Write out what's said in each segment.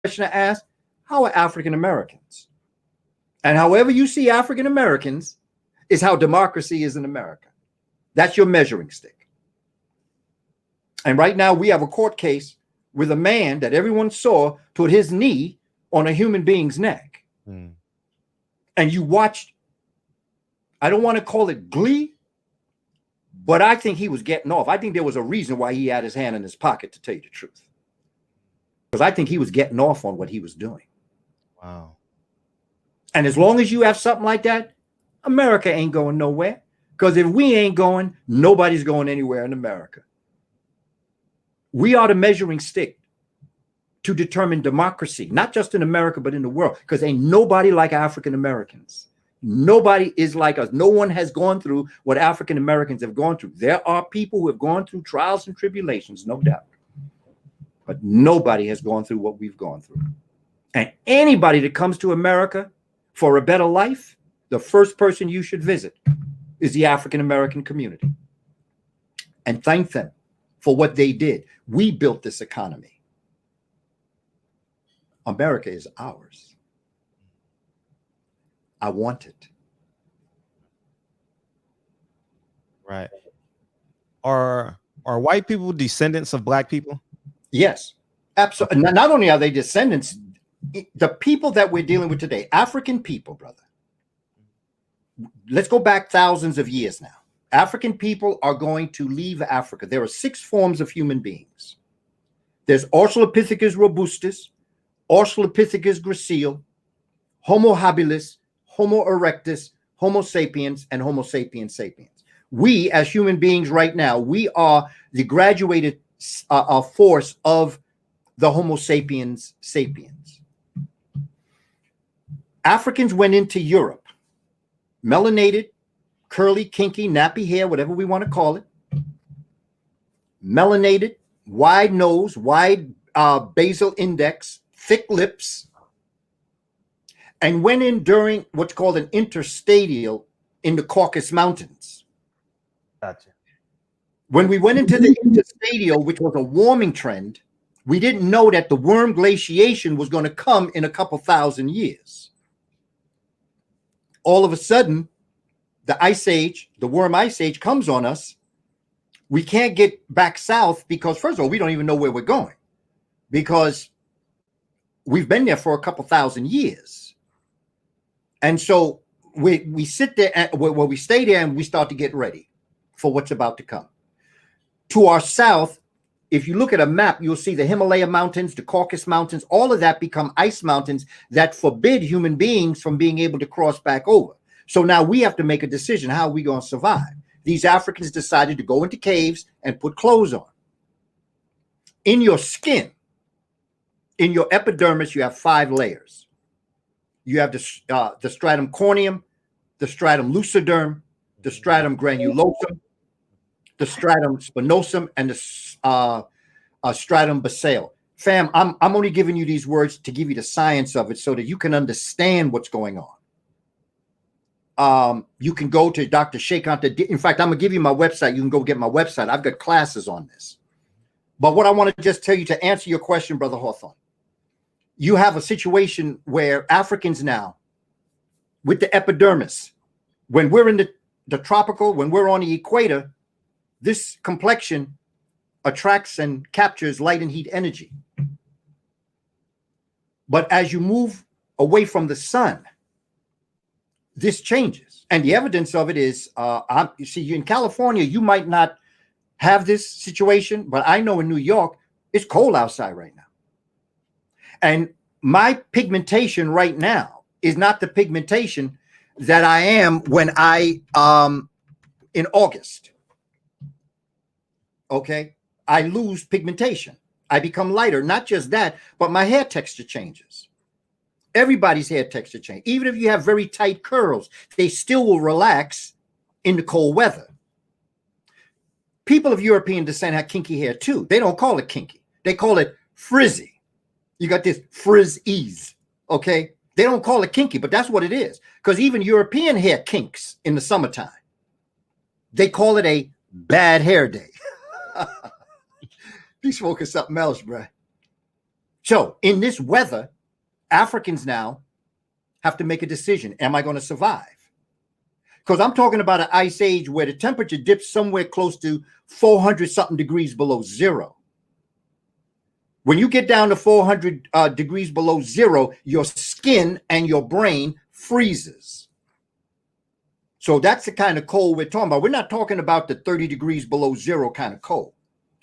question to ask, how are African Americans? And however you see African Americans is how democracy is in America. That's your measuring stick. And right now we have a court case with a man that everyone saw put his knee on a human being's neck. Mm. And you watched, I don't want to call it glee, but I think he was getting off. I think there was a reason why he had his hand in his pocket, to tell you the truth. Because I think he was getting off on what he was doing. Wow. And as long as you have something like that, America ain't going nowhere. Because if we ain't going, nobody's going anywhere in America. We are the measuring stick to determine democracy, not just in America, but in the world. Because ain't nobody like African Americans. Nobody is like us. No one has gone through what African Americans have gone through. There are people who have gone through trials and tribulations, no doubt. But nobody has gone through what we've gone through. And anybody that comes to America for a better life, the first person you should visit is the African American community. And thank them for what they did. We built this economy. America is ours. I want it. Right. Are white people descendants of black people? Yes, absolutely. Not only are they descendants, the people that we're dealing with today, African people, brother. Let's go back thousands of years now. African people are going to leave Africa. There are 6 forms of human beings. There's Australopithecus robustus, Australopithecus gracile, Homo habilis, Homo erectus, Homo sapiens, and Homo sapiens sapiens. We, as human beings right now, we are the graduated force of the Homo sapiens sapiens. Africans went into Europe, melanated, curly, kinky, nappy hair, whatever we want to call it, melanated, wide nose, wide basal index, thick lips, and went in during what's called an interstadial in the Caucasus Mountains. Gotcha. When we went into the interstadial, which was a warming trend, we didn't know that the worm glaciation was going to come in a couple thousand years. All of a sudden, the ice age, the worm ice age comes on us. We can't get back south because, first of all, we don't even know where we're going because we've been there for a couple thousand years. And so we sit there, we stay there and we start to get ready for what's about to come. To our south, if you look at a map, you'll see the Himalaya mountains, the Caucasus mountains, all of that become ice mountains that forbid human beings from being able to cross back over. So now we have to make a decision. How are we going to survive? These Africans decided to go into caves and put clothes on. In your skin, in your epidermis, you have 5 layers. You have the stratum corneum, the stratum luciderm, the stratum granulosum, the stratum spinosum, and the stratum basale. Fam, I'm only giving you these words to give you the science of it so that you can understand what's going on. You can go to Dr. Sheikh. In fact, I'm going to give you my website. You can go get my website. I've got classes on this. But what I want to just tell you to answer your question, Brother Hawthorne, you have a situation where Africans now, with the epidermis, when we're in the tropical, when we're on the equator, this complexion attracts and captures light and heat energy. But as you move away from the sun, this changes. And the evidence of it is, you see, in California, you might not have this situation, but I know in New York, it's cold outside right now. And my pigmentation right now is not the pigmentation that I am when in August. Okay. I lose pigmentation. I become lighter. Not just that, but my hair texture changes. Everybody's hair texture changes. Even if you have very tight curls, they still will relax in the cold weather. People of European descent have kinky hair too. They don't call it kinky. They call it frizzy. You got this frizz-ease, okay? They don't call it kinky, but that's what it is. Because even European hair kinks in the summertime. They call it a bad hair day. These folk is something else, bro. So in this weather, Africans now have to make a decision. Am I going to survive? Because I'm talking about an ice age where the temperature dips somewhere close to 400 something degrees below zero. When you get down to 400 degrees below zero, your skin and your brain freezes. So that's the kind of cold we're talking about. We're not talking about the 30 degrees below zero kind of cold.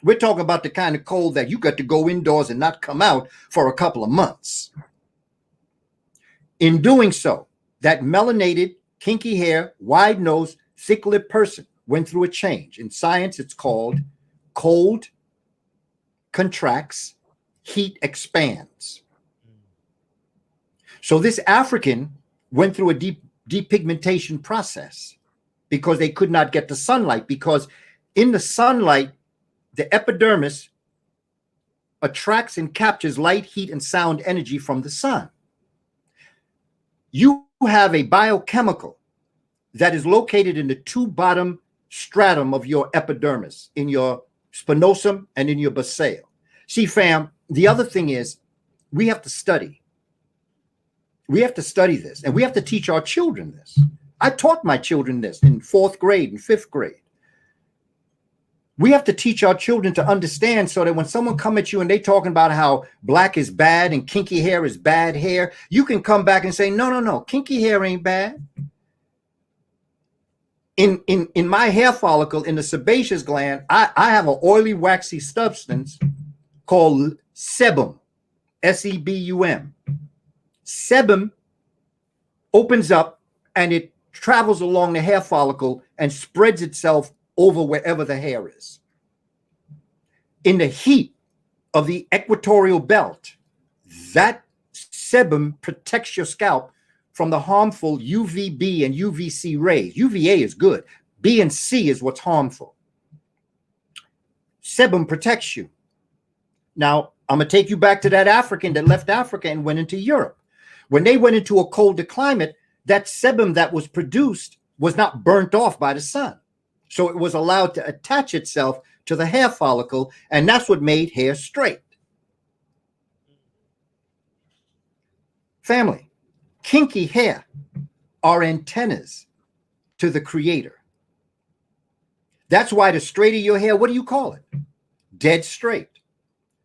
We're talking about the kind of cold that you got to go indoors and not come out for a couple of months. In doing so, that melanated, kinky hair, wide nose, thick lipped person went through a change. In science, it's called cold contracts, heat expands. So this African went through a deep depigmentation process because they could not get the sunlight, because in the sunlight, the epidermis attracts and captures light, heat, and sound energy from the sun. You have a biochemical that is located in the two bottom stratum of your epidermis, in your spinosum and in your basale. See, fam, the other thing is we have to study. We have to study this, and we have to teach our children this. I taught my children this in 4th grade and 5th grade. We have to teach our children to understand so that when someone come at you and they talking about how black is bad and kinky hair is bad hair, you can come back and say, no, no, no, kinky hair ain't bad. In my hair follicle, in the sebaceous gland, I have an oily, waxy substance called sebum, S-E-B-U-M. Sebum opens up and it travels along the hair follicle and spreads itself over wherever the hair is. In the heat of the equatorial belt, that sebum protects your scalp from the harmful UVB and UVC rays. UVA is good. B and C is what's harmful. Sebum protects you. Now, I'm going to take you back to that African that left Africa and went into Europe. When they went into a colder climate, that sebum that was produced was not burnt off by the sun. So it was allowed to attach itself to the hair follicle, and that's what made hair straight. Family, kinky hair are antennas to the creator. That's why the straighter your hair, what do you call it? Dead straight.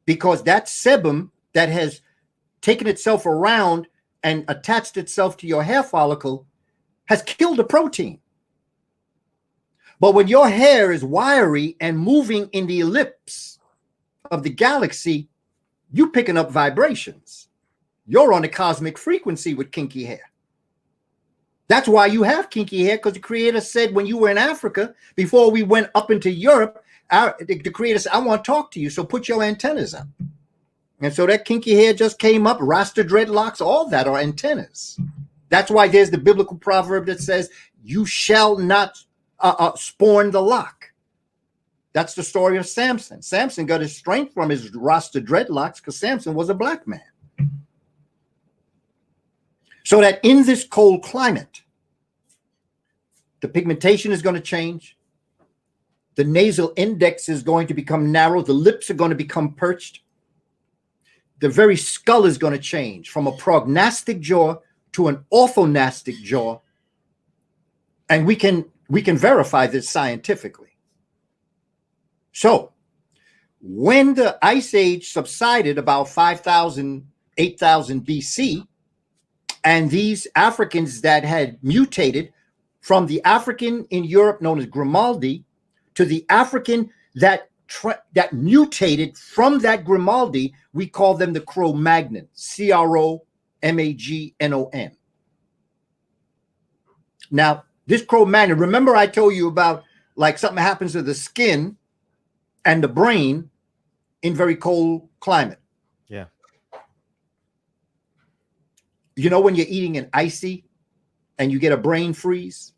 Because that sebum that has taken itself around and attached itself to your hair follicle has killed the protein. But when your hair is wiry and moving in the ellipse of the galaxy, you're picking up vibrations. You're on a cosmic frequency with kinky hair. That's why you have kinky hair, because the creator said when you were in Africa, before we went up into Europe, the creator said, I want to talk to you, so put your antennas up. And so that kinky hair just came up, Rasta dreadlocks, all that are antennas. That's why there's the biblical proverb that says, you shall not spawn the lock. That's the story of Samson. Samson got his strength from his Rasta dreadlocks because Samson was a black man. So that in this cold climate, the pigmentation is going to change. The nasal index is going to become narrow. The lips are going to become perched. The very skull is going to change from a prognastic jaw to an orthonastic jaw. And we can verify this scientifically. So when the ice age subsided about 5,000, 8,000 BC, and these Africans that had mutated from the African in Europe known as Grimaldi to the African that mutated from that Grimaldi, we call them the Cro-Magnon, C-R-O-M-A-G-N-O-N. Now, this Cro-Magnon, remember I told you about like something happens to the skin and the brain in very cold climate. Yeah. You know when you're eating an icy and you get a brain freeze?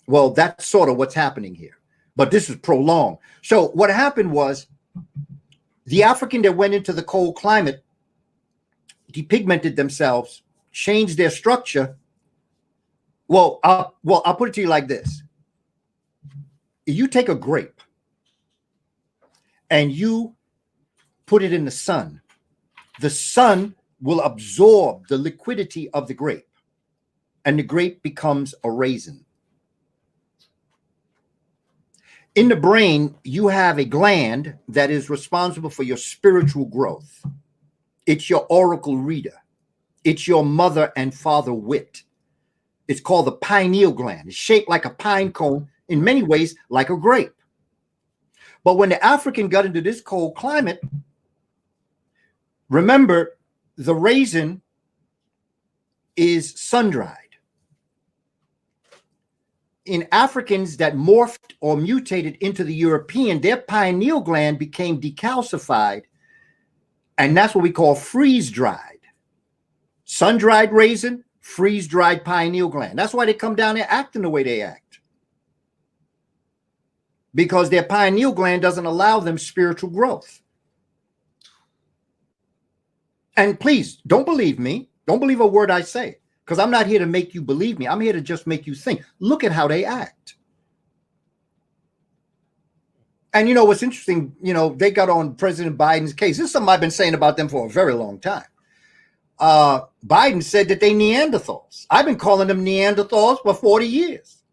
Well, that's sort of what's happening here. But this is prolonged. So what happened was the African that went into the cold climate depigmented themselves, changed their structure. Well, I'll put it to you like this. You take a grape and you put it in the sun the sun will absorb the liquidity of the grape, and the grape becomes a raisin. In the brain, you have a gland that is responsible for your spiritual growth. It's your oracle reader. It's your mother and father wit. It's called the pineal gland. It's shaped like a pine cone, in many ways like a grape. But when the African got into this cold climate, remember, the raisin is sun-dried. In Africans that morphed or mutated into the European, their pineal gland became decalcified, and that's what we call freeze-dried. Sun-dried raisin, freeze-dried pineal gland. That's why they come down there acting the way they act, because their pineal gland doesn't allow them spiritual growth. And please, don't believe me. Don't believe a word I say, because I'm not here to make you believe me. I'm here to just make you think. Look at how they act. And you know what's interesting, you know, they got on President Biden's case. This is something I've been saying about them for a very long time. Biden said that they Neanderthals. I've been calling them Neanderthals for 40 years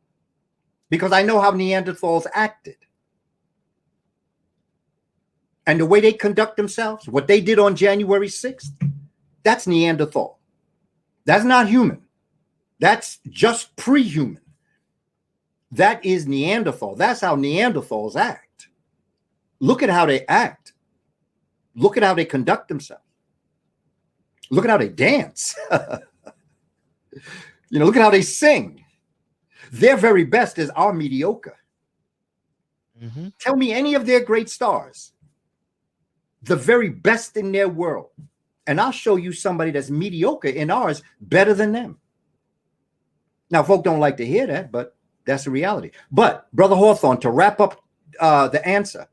because I know how Neanderthals acted. And the way they conduct themselves, what they did on January 6th, that's Neanderthal. That's not human. That's just pre-human. That is Neanderthal. That's how Neanderthals act. Look at how they act. Look at how they conduct themselves. Look at how they dance. You know, look at how they sing. Their very best is our mediocre. Mm-hmm. Tell me any of their great stars, the very best in their world, and I'll show you somebody that's mediocre in ours better than them. Now, folk don't like to hear that, but that's the reality. But, Brother Hawthorne, to wrap up the answer,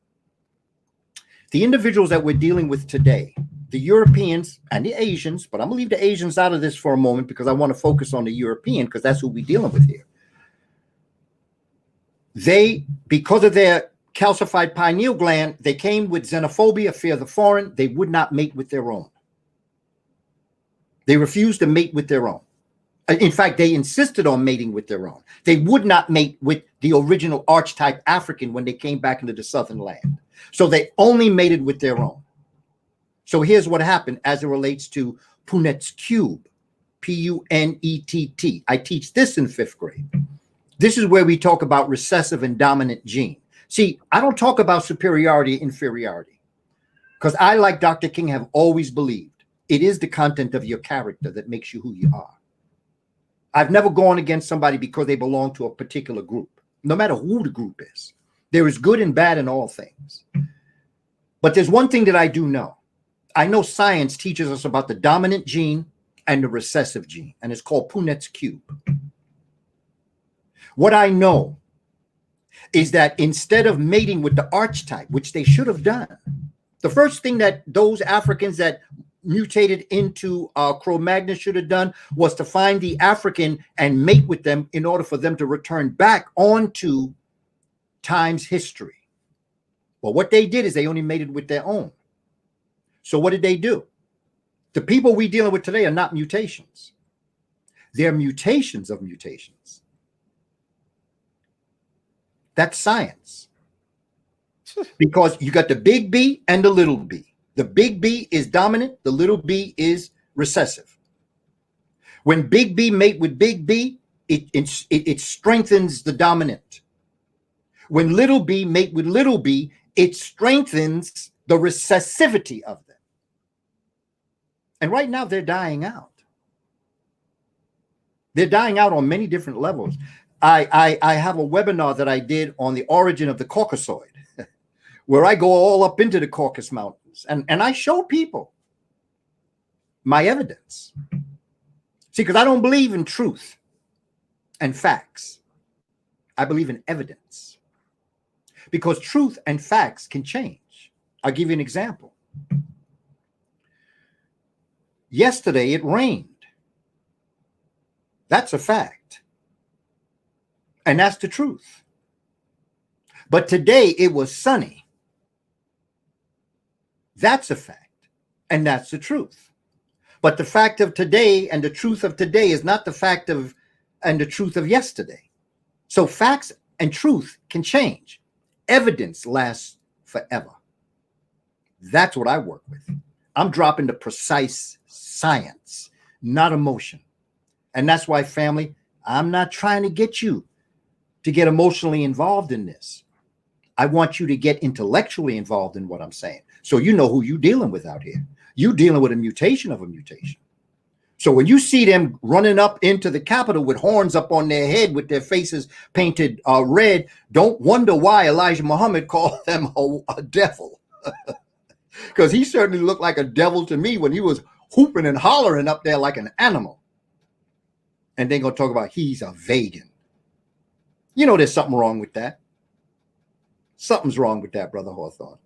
the individuals that we're dealing with today, the Europeans and the Asians, but I'm going to leave the Asians out of this for a moment because I want to focus on the European because that's who we're dealing with here. They, because of their calcified pineal gland, they came with xenophobia, fear of the foreign. They would not mate with their own. They refused to mate with their own. In fact, they insisted on mating with their own. They would not mate with the original archetype African when they came back into the southern land. So they only mated with their own. So here's what happened as it relates to Punnett's cube, P-U-N-E-T-T. I teach this in 5th grade. This is where we talk about recessive and dominant gene. See, I don't talk about superiority, inferiority, because I, like Dr. King, have always believed it is the content of your character that makes you who you are. I've never gone against somebody because they belong to a particular group, no matter who the group is. There is good and bad in all things. But there's one thing that I do know. I know science teaches us about the dominant gene and the recessive gene, and it's called Punnett's cube. What I know is that instead of mating with the archetype, which they should have done, the first thing that those Africans that mutated into Cro-Magnon should have done was to find the African and mate with them in order for them to return back onto time's history. But what they did is they only mated with their own. So what did they do? The people we're dealing with today are not mutations. They're mutations of mutations. That's science. Because you got the big B and the little b. The big B is dominant. The little b is recessive. When big B mate with big B, it strengthens the dominant. When little b mate with little b, it strengthens the recessivity of them. And right now they're dying out. They're dying out on many different levels. I have a webinar that I did on the origin of the Caucasoid, where I go all up into the Caucasus Mountains and I show people my evidence. See, because I don't believe in truth and facts. I believe in evidence. Because truth and facts can change. I'll give you an example. Yesterday it rained. That's a fact. And that's the truth. But today it was sunny. That's a fact. And that's the truth. But the fact of today and the truth of today is not the fact of and the truth of yesterday. So facts and truth can change. Evidence lasts forever. That's what I work with. I'm dropping the precise science, not emotion. And that's why, family, I'm not trying to get you to get emotionally involved in this. I want you to get intellectually involved in what I'm saying. So you know who you're dealing with out here. You're dealing with a mutation of a mutation. So when you see them running up into the Capitol with horns up on their head with their faces painted red, don't wonder why Elijah Muhammad called them a devil. Because he certainly looked like a devil to me when he was hooping and hollering up there like an animal. And they're going to talk about he's a vegan. You know there's something wrong with that. Something's wrong with that, Brother Hawthorne.